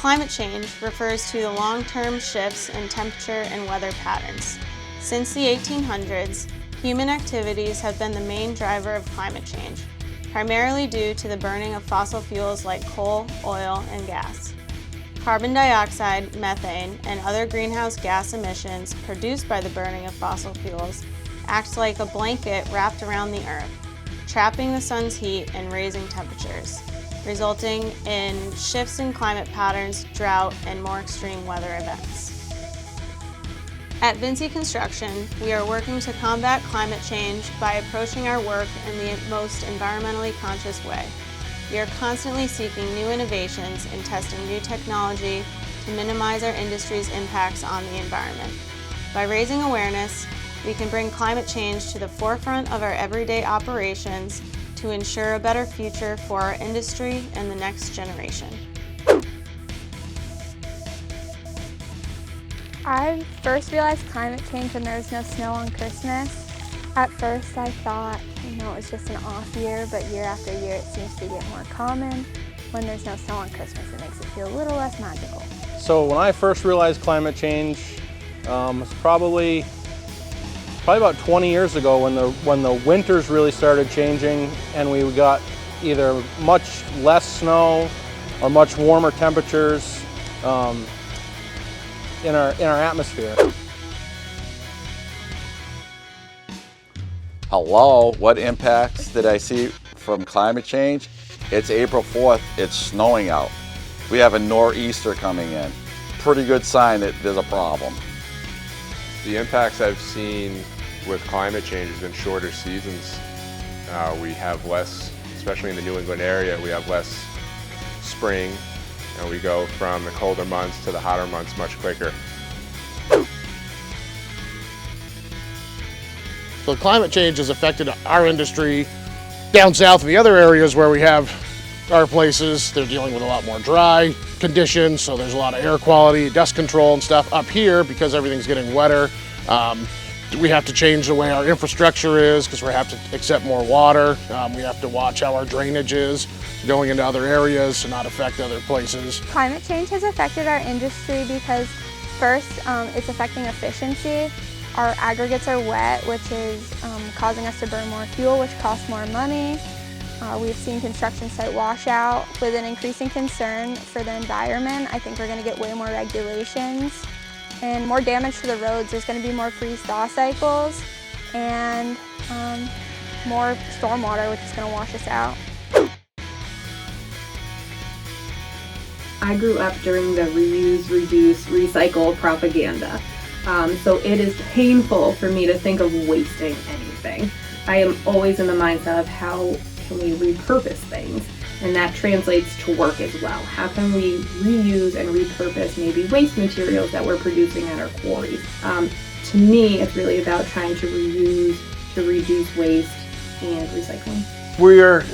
Climate change refers to the long-term shifts in temperature and weather patterns. Since the 1800s, human activities have been the main driver of climate change, primarily due to the burning of fossil fuels like coal, oil, and gas. Carbon dioxide, methane, and other greenhouse gas emissions produced by the burning of fossil fuels act like a blanket wrapped around the Earth, trapping the sun's heat and raising temperatures, resulting in shifts in climate patterns, drought, and more extreme weather events. At VINCI Construction, we are working to combat climate change by approaching our work in the most environmentally conscious way. We are constantly seeking new innovations and testing new technology to minimize our industry's impacts on the environment. By raising awareness, we can bring climate change to the forefront of our everyday operations to ensure a better future for our industry and the next generation. I first realized climate change when there was no snow on Christmas. At first I thought, it was just an off year, but year after year it seems to get more common. When there's no snow on Christmas, it makes it feel a little less magical. So when I first realized climate change, it's probably about 20 years ago when the winters really started changing and we got either much less snow or much warmer temperatures in our atmosphere. Hello, what impacts did I see from climate change? It's April 4th, it's snowing out. We have a nor'easter coming in. Pretty good sign that there's a problem. The impacts I've seen with climate change has been shorter seasons. We have less, especially in the New England area, we have less spring, and we go from the colder months to the hotter months much quicker. So climate change has affected our industry down south in the other areas where we have our places. They're dealing with a lot more dry conditions, so there's a lot of air quality, dust control and stuff. Up here, because everything's getting wetter, we have to change the way our infrastructure is because we have to accept more water. We have to watch how our drainage is going into other areas to not affect other places. Climate change has affected our industry because first, it's affecting efficiency. Our aggregates are wet, which is causing us to burn more fuel, which costs more money. We've seen construction site washout. With an increasing concern for the environment, I think we're going to get way more regulations and more damage to the roads. There's going to be more freeze-thaw cycles and more stormwater, which is going to wash us out. I grew up during the reuse, reduce, recycle propaganda. So it is painful for me to think of wasting anything. I am always in the mindset of how can we repurpose things, and that translates to work as well. How can we reuse and repurpose maybe waste materials that we're producing at our quarries? To me, it's really about trying to reuse, to reduce waste, and recycling. We are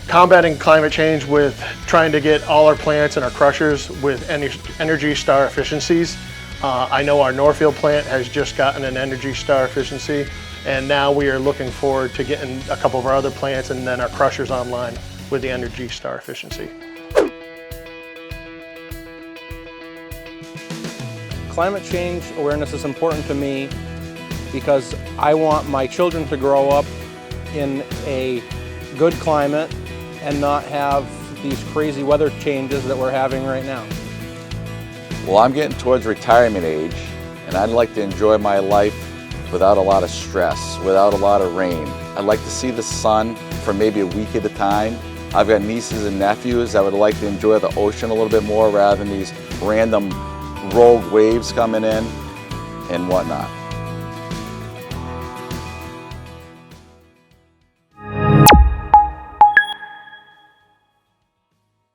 combating climate change with trying to get all our plants and our crushers with Energy Star efficiencies. I know our Northfield plant has just gotten an Energy Star efficiency, and now we are looking forward to getting a couple of our other plants and then our crushers online with the Energy Star efficiency. Climate change awareness is important to me because I want my children to grow up in a good climate and not have these crazy weather changes that we're having right now. Well, I'm getting towards retirement age, and I'd like to enjoy my life without a lot of stress, without a lot of rain. I'd like to see the sun for maybe a week at a time. I've got nieces and nephews that would like to enjoy the ocean a little bit more rather than these random rogue waves coming in and whatnot.